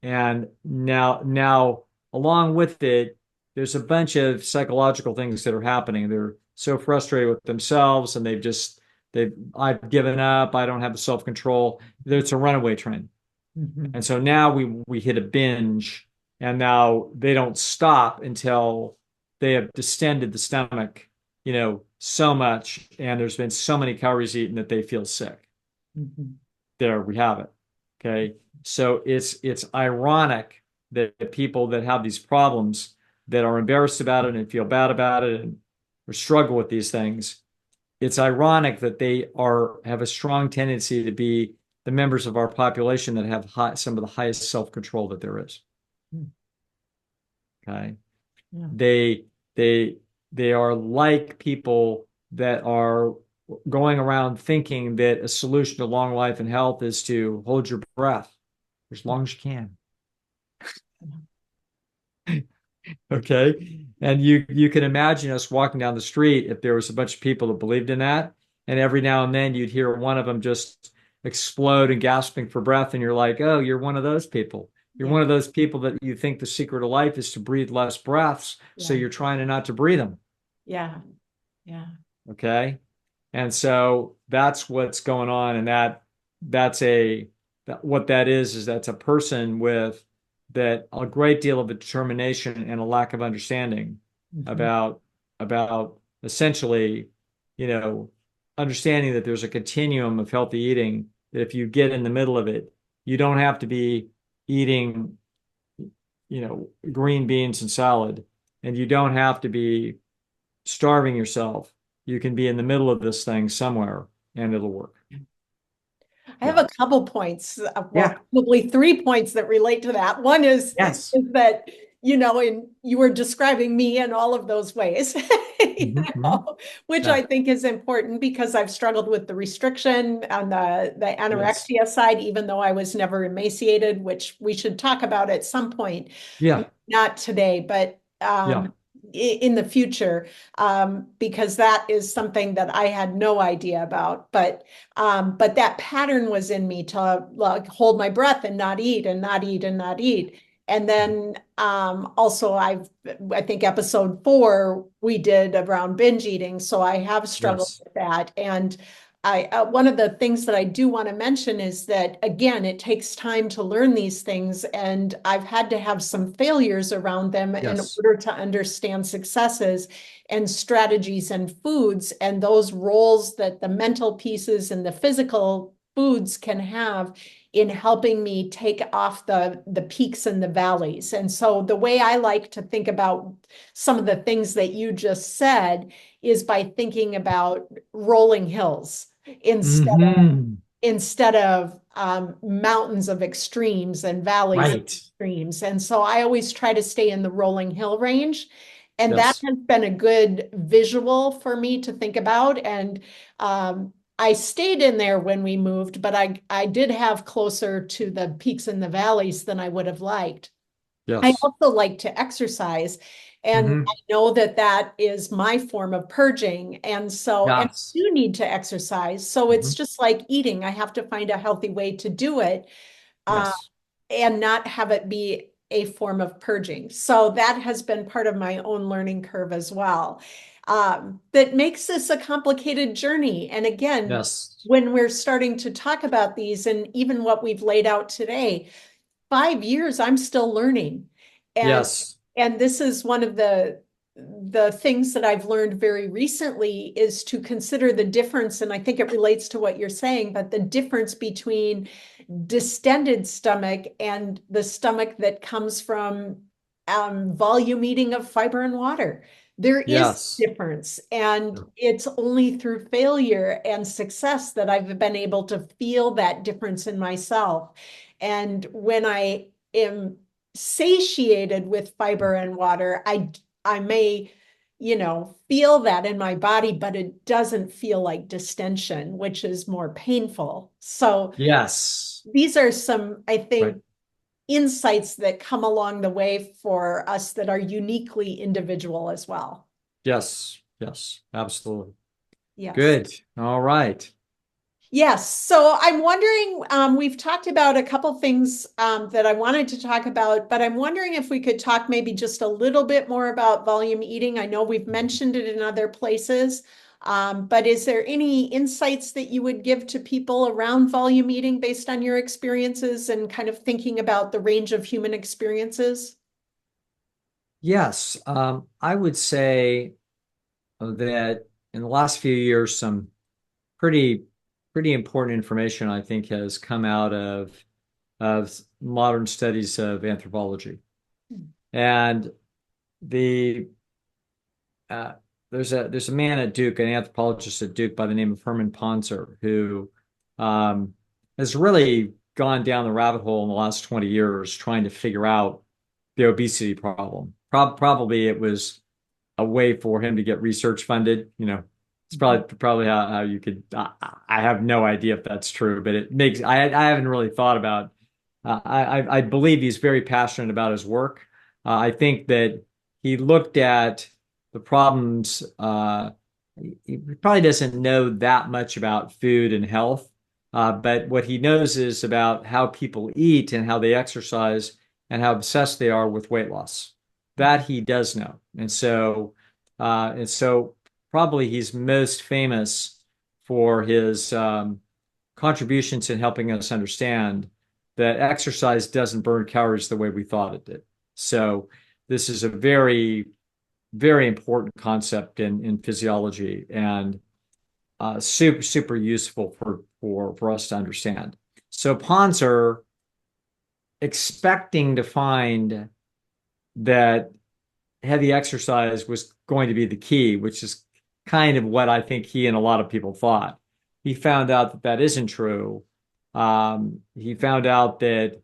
B: And now along with it, there's a bunch of psychological things that are happening. They're so frustrated with themselves and I've given up. I don't have the self-control. It's a runaway train. And so now we hit a binge, and now they don't stop until they have distended the stomach, so much, and there's been so many calories eaten that they feel sick. There we have it. Okay. So it's ironic that the people that have these problems that are embarrassed about it and feel bad about it and or struggle with these things, it's ironic that they have a strong tendency to be the members of our population that have some of the highest self-control that there is. Okay.
A: Yeah.
B: They they they are like people that are going around thinking that a solution to long life and health is to hold your breath as long as you can. Okay. And you can imagine us walking down the street if there was a bunch of people that believed in that. And every now and then you'd hear one of them just explode and gasping for breath. And you're like, oh, you're one of those people. You're
A: Yeah.
B: one of those people that you think the secret of life is to breathe less breaths. So
A: Yeah.
B: you're trying to not to breathe them.
A: Yeah. Yeah.
B: Okay. And so that's what's going on. And what that is that's a person with that a great deal of determination and a lack of understanding
A: Mhm.
B: about essentially, you know, understanding that there's a continuum of healthy eating, that if you get in the middle of it, you don't have to be eating, green beans and salad, and you don't have to be starving yourself. You can be in the middle of this thing somewhere and it'll work.
A: I have
B: Yeah.
A: a couple points,
B: Yeah.
A: well, probably 3 points that relate to that. One
B: Yes.
A: is that, and you were describing me in all of those ways,
B: Hmm.
A: which
B: Yeah.
A: I think is important because I've struggled with the restriction on the
B: Yes.
A: anorexia side, even though I was never emaciated, which we should talk about at some point.
B: Yeah.
A: Not today, but
B: Yeah.
A: in the future, because that is something that I had no idea about. But that pattern was in me to like hold my breath and not eat and not eat and not eat. And then also I think episode 4 we did around binge eating. So I have struggled
B: Yes.
A: with that. And one of the things that I do want to mention is that again, it takes time to learn these things, and I've had to have some failures around them in
B: Yes.
A: order to understand successes and strategies and foods and those roles that the mental pieces and the physical foods can have in helping me take off the peaks and the valleys. And so the way I like to think about some of the things that you just said is by thinking about rolling hills instead
B: Hmm.
A: instead of mountains of extremes and valleys of
B: Right.
A: extremes. And so I always try to stay in the rolling hill range. And that
B: Yes.
A: has been a good visual for me to think about. And I stayed in there when we moved, but I did have closer to the peaks and the valleys than I would have liked. I
B: Yes.
A: also like to exercise, and I
B: Hmm.
A: know that that is my form of purging. And I
B: Yes.
A: do need to exercise. So it's
B: Hmm.
A: just like eating. I have to find a healthy way to do it, uh,
B: Yes.
A: and not have it be a form of purging. So that has been part of my own learning curve as well. That makes this a complicated journey. And again,
B: Yes.
A: when we're starting to talk about these and even what we've laid out today, 5 years, I'm still learning. And
B: Yes.
A: and this is one of the things that I've learned very recently is to consider the difference, and I think it relates to what you're saying, but the difference between distended stomach and the stomach that comes from volume eating of fiber and water. There is
B: Yes.
A: a difference, and it's only through failure and success that I've been able to feel that difference in myself. And when I am satiated with fiber and water, I may, feel that in my body, but it doesn't feel like distension, which is more painful. So
B: Yes.
A: these are some, I
B: Right.
A: think, insights that come along the way for us that are uniquely individual as well.
B: Yes. Yes. Absolutely.
A: Yes.
B: Good. All right.
A: Yes. So I'm wondering, we've talked about a couple things that I wanted to talk about, but I'm wondering if we could talk maybe just a little bit more about volume eating. I know we've mentioned it in other places, but is there any insights that you would give to people around volume eating based on your experiences and kind of thinking about the range of human experiences?
B: Yes. I would say that in the last few years, some pretty pretty important information I think has come out of of modern studies of anthropology. And the there's a man at Duke, an anthropologist at Duke by the name of Herman Ponzer, who has really gone down the rabbit hole in the last 20 years trying to figure out the obesity problem. Probably it was a way for him to get research funded. It's probably how you could. I have no idea if that's true, but it makes. I haven't really thought about. I believe he's very passionate about his work. I think that he looked at the problems. He probably doesn't know that much about food and health, but what he knows is about how people eat and how they exercise and how obsessed they are with weight loss. That he does know, and so probably he's most famous for his contributions in helping us understand that exercise doesn't burn calories the way we thought it did. So this is a very, very important concept in physiology, and super useful for us to understand. So Ponzer, expecting to find that heavy exercise was going to be the key, which is kind of what I think he and a lot of people thought. He found out that that isn't true. He found out that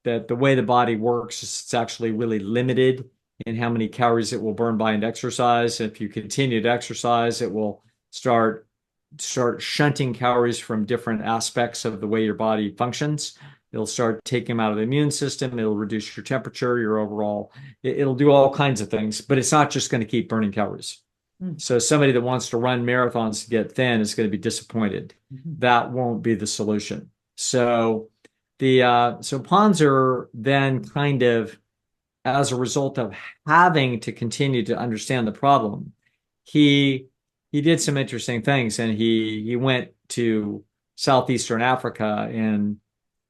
B: the way the body works is it's actually really limited in how many calories it will burn by an exercise. If you continue to exercise, it will start shunting calories from different aspects of the way your body functions. It'll start taking them out of the immune system. It'll reduce your temperature, your overall. It'll do all kinds of things, but it's not just going to keep burning calories. So somebody that wants to run marathons to get thin is going to be disappointed. That won't be the solution. So Ponzer then kind of, as a result of having to continue to understand the problem, he did some interesting things, and he went to southeastern Africa and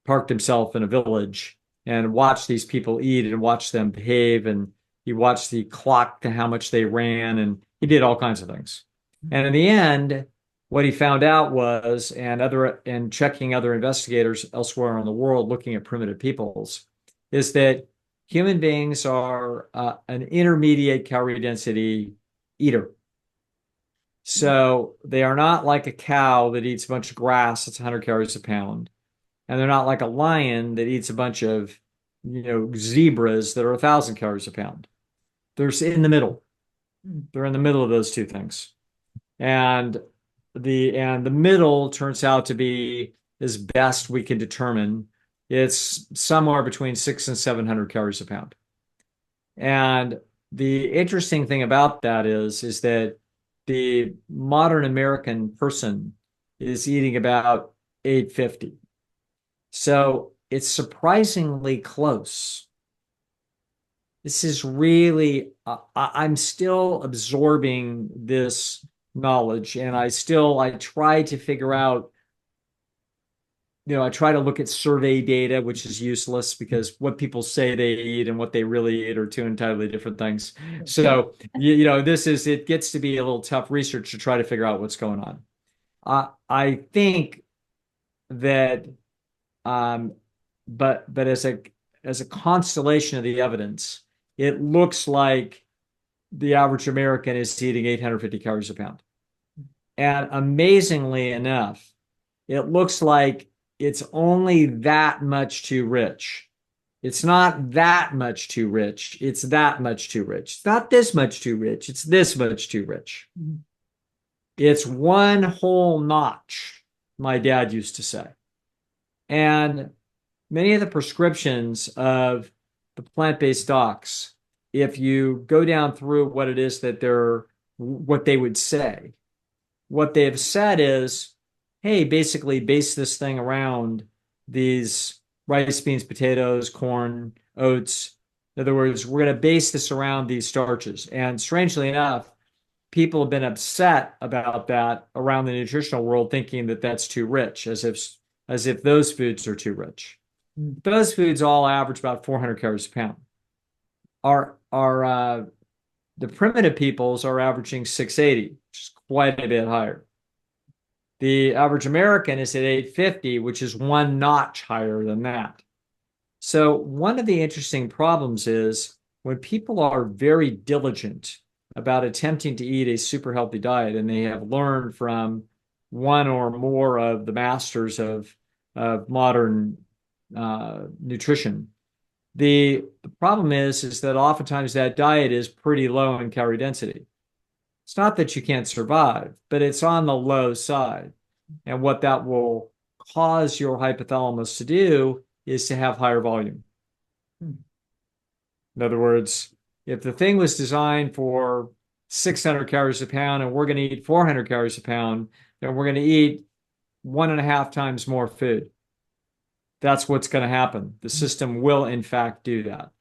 B: parked himself in a village and watched these people eat and watched them behave, and he watched the clock to how much they ran, and he did all kinds of things. And in the end, what he found out was, and checking other investigators elsewhere in the world looking at primitive peoples, is that human beings are an intermediate calorie density eater. So they are not like a cow that eats a bunch of grass that's 100 calories a pound. And they're not like a lion that eats a bunch of, zebras that are 1,000 calories a pound. They're in the middle. They're in the middle of those two things. And the middle turns out to be, as best we can determine, it's somewhere between 600 and 700 calories a pound. And the interesting thing about that is that the modern American person is eating about 850. So it's surprisingly close. This is really, I'm still absorbing this knowledge, and I try to figure out, I try to look at survey data, which is useless because what people say they eat and what they really eat are two entirely different things. So, it gets to be a little tough research to try to figure out what's going on. I think that, but as a constellation of the evidence, it looks like the average American is eating 850 calories a pound. And amazingly enough, it looks like it's only that much too rich. It's not that much too rich. It's that much too rich. It's not this much too rich. It's this much too rich. It's one whole notch, my dad used to say. And many of the prescriptions of the plant-based docs, if you go down through what it is that what they would say, what they've said is, hey, basically base this thing around these rice, beans, potatoes, corn, oats. In other words, we're going to base this around these starches. And strangely enough, people have been upset about that around the nutritional world, thinking that that's too rich, as if those foods are too rich. Those foods all average about 400 calories a pound. The primitive peoples are averaging 680, which is quite a bit higher. The average American is at 850, which is one notch higher than that. So one of the interesting problems is when people are very diligent about attempting to eat a super healthy diet and they have learned from one or more of the masters of modern nutrition, the problem is that oftentimes that diet is pretty low in calorie density. It's not that you can't survive, but it's on the low side. And what that will cause your hypothalamus to do is to have higher volume. In other words, if the thing was designed for 600 calories a pound and we're going to eat 400 calories a pound, then we're going to eat 1.5 times more food. That's what's going to happen. The system will, in fact, do that.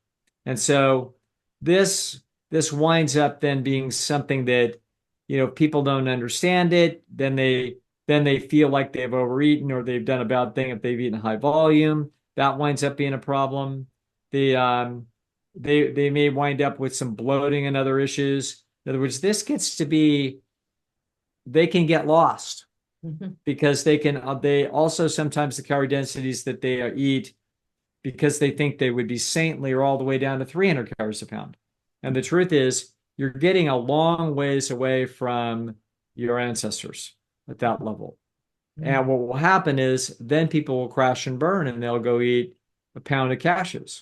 B: And so this winds up then being something that, if people don't understand it, then they feel like they've overeaten or they've done a bad thing if they've eaten high volume. That winds up being a problem. The they may wind up with some bloating and other issues. In other words, this gets to be they can get lost because they also sometimes the calorie densities that they eat because they think they would be saintly are all the way down to 300 calories a pound. And the truth is, you're getting a long ways away from your ancestors at that level. And what will happen is then people will crash and burn and they'll go eat a pound of cashews,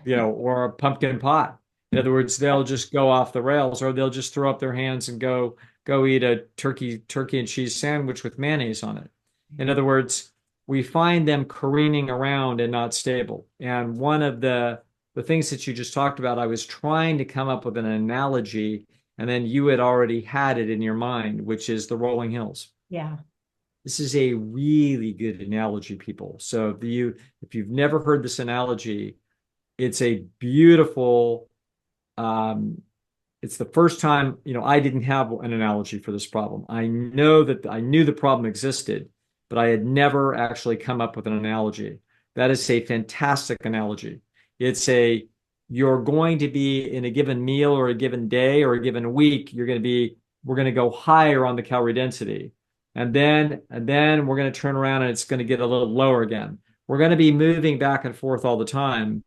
B: or a pumpkin pie. In other words, they'll just go off the rails, or they'll just throw up their hands and go eat a turkey and cheese sandwich with mayonnaise on it. In other words, we find them careening around and not stable. And one of the things that you just talked about, I was trying to come up with an analogy, and then you had already had it in your mind, which is the rolling hills.
A: Yeah.
B: This is a really good analogy, people. So if you've never heard this analogy, it's a beautiful, it's the first time, I didn't have an analogy for this problem. I knew the problem existed, but I had never actually come up with an analogy. That is a fantastic analogy. You're going to be in a given meal or a given day or a given week, we're going to go higher on the calorie density. And then we're going to turn around and it's going to get a little lower again. We're going to be moving back and forth all the time,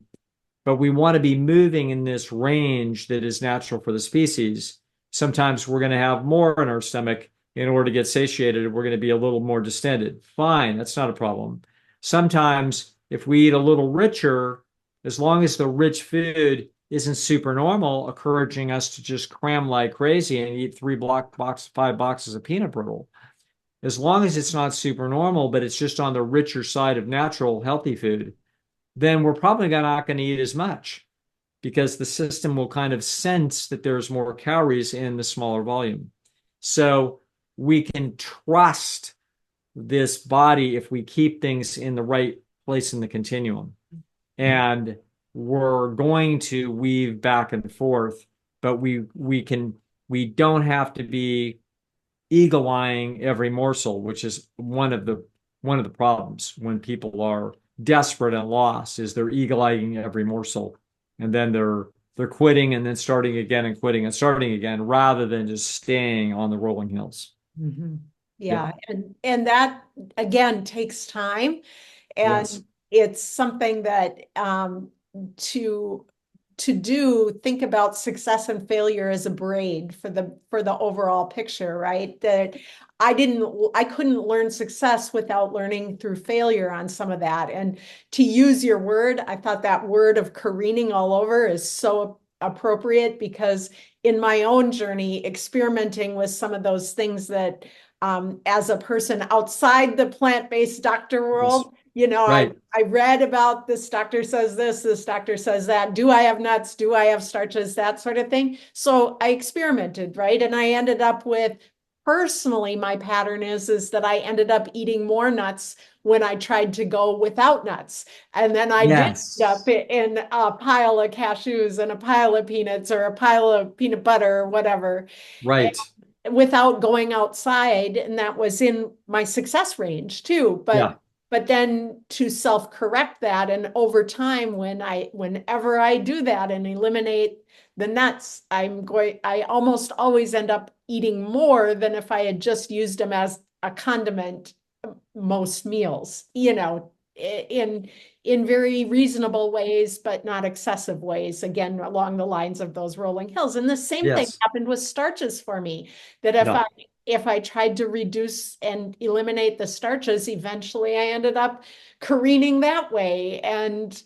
B: but we want to be moving in this range that is natural for the species. Sometimes we're going to have more in our stomach in order to get satiated. We're going to be a little more distended. Fine, that's not a problem. Sometimes if we eat a little richer, as long as the rich food isn't super normal, encouraging us to just cram like crazy and eat 5 boxes of peanut brittle. As long as it's not super normal, but it's just on the richer side of natural, healthy food, then we're probably not going to eat as much because the system will kind of sense that there's more calories in the smaller volume. So we can trust this body if we keep things in the right place in the continuum. And we're going to weave back and forth, but we don't have to be eagle-eyeing every morsel, which is one of the problems when people are desperate and lost, is they're eagle-eyeing every morsel, and then they're quitting and then starting again and quitting and starting again rather than just staying on the rolling hills.
A: Yeah. And that again takes time, and
B: Yes.
A: it's something that to think about success and failure as a braid for the overall picture, right? That I couldn't learn success without learning through failure on some of that. And to use your word, I thought that word of careening all over is so appropriate, because in my own journey, experimenting with some of those things that as a person outside the plant-based doctor world,
B: Right.
A: I read about this doctor says this doctor says that. Do I have nuts? Do I have starches? That sort of thing. So I experimented, right? And I ended up with, personally, my pattern is that I ended up eating more nuts when I tried to go without nuts. And then I did end up in a pile of cashews and a pile of peanuts or a pile of peanut butter or whatever.
B: Right.
A: Without going outside, and that was in my success range too. But then to self-correct that, and over time, whenever I do that and eliminate the nuts, I almost always end up eating more than if I had just used them as a condiment most meals, in very reasonable ways, but not excessive ways, again, along the lines of those rolling hills. And the same thing
B: Yes.
A: happened with starches for me, that
B: Yeah.
A: if I tried to reduce and eliminate the starches, eventually I ended up careening that way and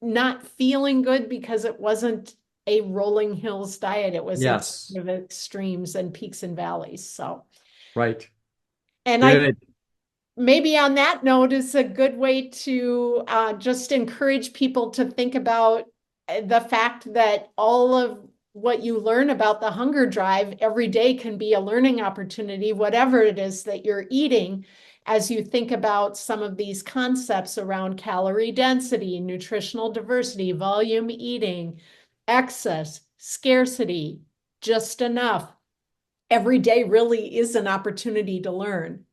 A: not feeling good because it wasn't a rolling hills diet. It was
B: Yes.
A: of extremes and peaks and valleys. So,
B: Right.
A: and I
B: Good.
A: maybe on that note is a good way to just encourage people to think about the fact that all of what you learn about the hunger drive every day can be a learning opportunity, whatever it is that you're eating, as you think about some of these concepts around calorie density, nutritional diversity, volume eating, excess, scarcity, just enough. Every day really is an opportunity to learn.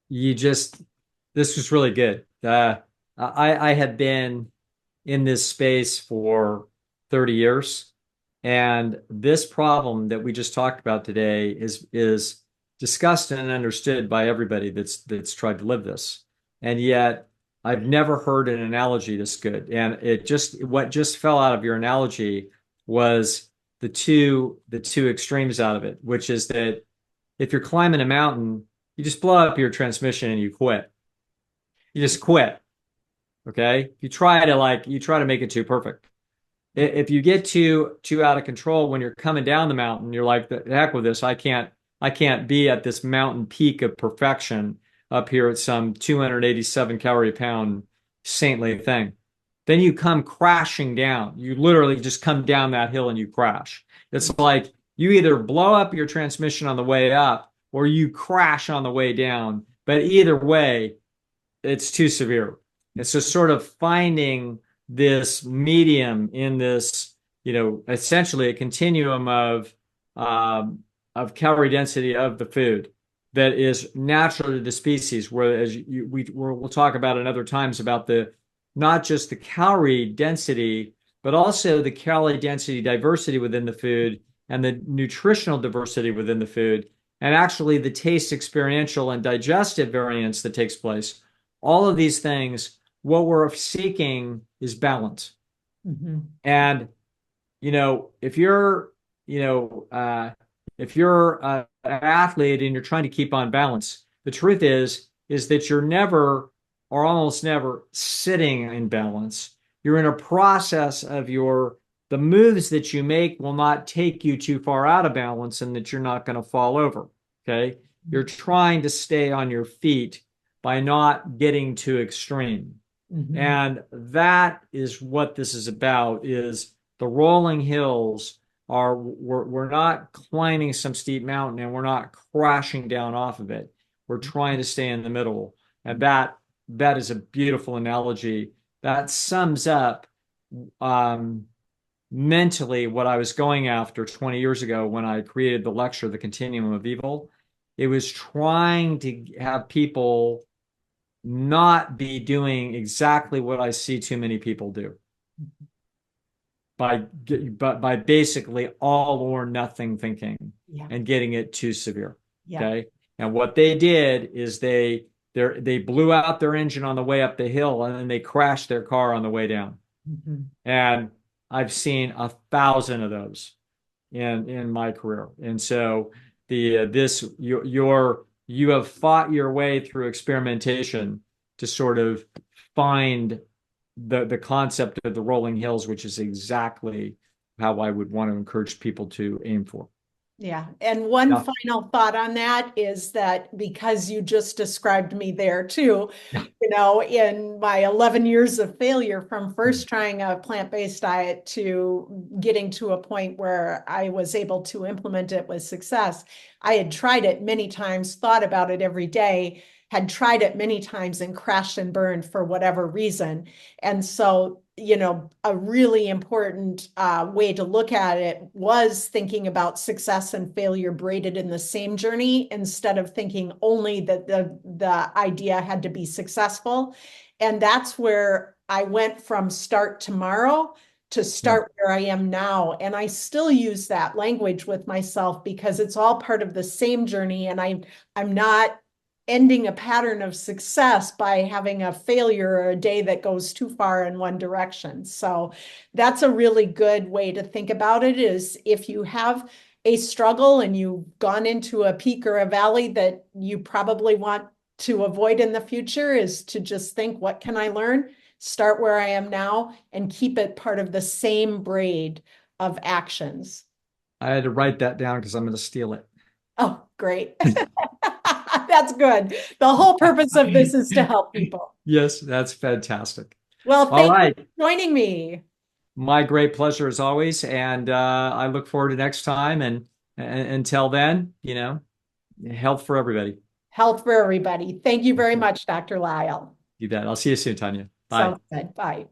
B: You just, this was really good. I had been in this space for 30 years, and this problem that we just talked about today is discussed and understood by everybody that's tried to live this. And yet I've never heard an analogy this good. And it just, what just fell out of your analogy was the two extremes out of it, which is that if you're climbing a mountain, you just blow up your transmission and you quit. You just quit. Okay. You try to make it too perfect. If you get too out of control when you're coming down the mountain, you're like, the heck with this. I can't be at this mountain peak of perfection up here at some 287 calorie a pound saintly thing. Then you come crashing down. You literally just come down that hill and you crash. It's like you either blow up your transmission on the way up or you crash on the way down. But either way, it's too severe. It's just sort of finding this medium in this, essentially a continuum of calorie density of the food that is natural to the species. Whereas we'll talk about in other times about the not just the calorie density, but also the calorie density diversity within the food and the nutritional diversity within the food, and actually the taste, experiential, and digestive variance that takes place. All of these things, what we're seeking is balance.
A: Mm-hmm.
B: And if you're an athlete and you're trying to keep on balance, the truth is that you're never or almost never sitting in balance. You're in a process of the moves that you make will not take you too far out of balance and that you're not going to fall over. Okay. You're trying to stay on your feet by not getting too extreme.
A: Mm-hmm.
B: And that is what this is about, is the rolling hills are, we're not climbing some steep mountain and we're not crashing down off of it. We're trying to stay in the middle. And that is a beautiful analogy that sums up mentally what I was going after 20 years ago when I created the lecture, The Continuum of Evil. It was trying to have people not be doing exactly what I see too many people do by basically all or nothing thinking
A: Yeah.
B: and getting it too severe.
A: Yeah.
B: Okay. And what they did is they blew out their engine on the way up the hill and then they crashed their car on the way down.
A: Mm-hmm.
B: And I've seen 1,000 of those in my career. And so you have fought your way through experimentation to sort of find the concept of the rolling hills, which is exactly how I would want to encourage people to aim for.
A: Yeah. And one
B: Yeah.
A: final thought on that is that because you just described me there too,
B: Yeah.
A: in my 11 years of failure from first trying a plant-based diet to getting to a point where I was able to implement it with success, I had tried it many times, thought about it every day, had tried it many times and crashed and burned for whatever reason. And so, a really important way to look at it was thinking about success and failure braided in the same journey instead of thinking only that the idea had to be successful. And that's where I went from start tomorrow to start where I am now. And I still use that language with myself because it's all part of the same journey. And I'm not ending a pattern of success by having a failure or a day that goes too far in one direction. So that's a really good way to think about it, is if you have a struggle and you've gone into a peak or a valley that you probably want to avoid in the future, is to just think, what can I learn? Start where I am now and keep it part of the same braid of actions.
B: I had to write that down because I'm going to steal it.
A: Oh, great. That's good. The whole purpose of this is to help people.
B: Yes, that's fantastic.
A: Well,
B: All
A: thank you
B: right.
A: for joining me.
B: My great pleasure as always. And I look forward to next time. And until then, health for everybody.
A: Health for everybody. Thank you very much, Dr. Lisle.
B: You bet. I'll see you soon, Tanya. Bye.
A: Sounds good. Bye.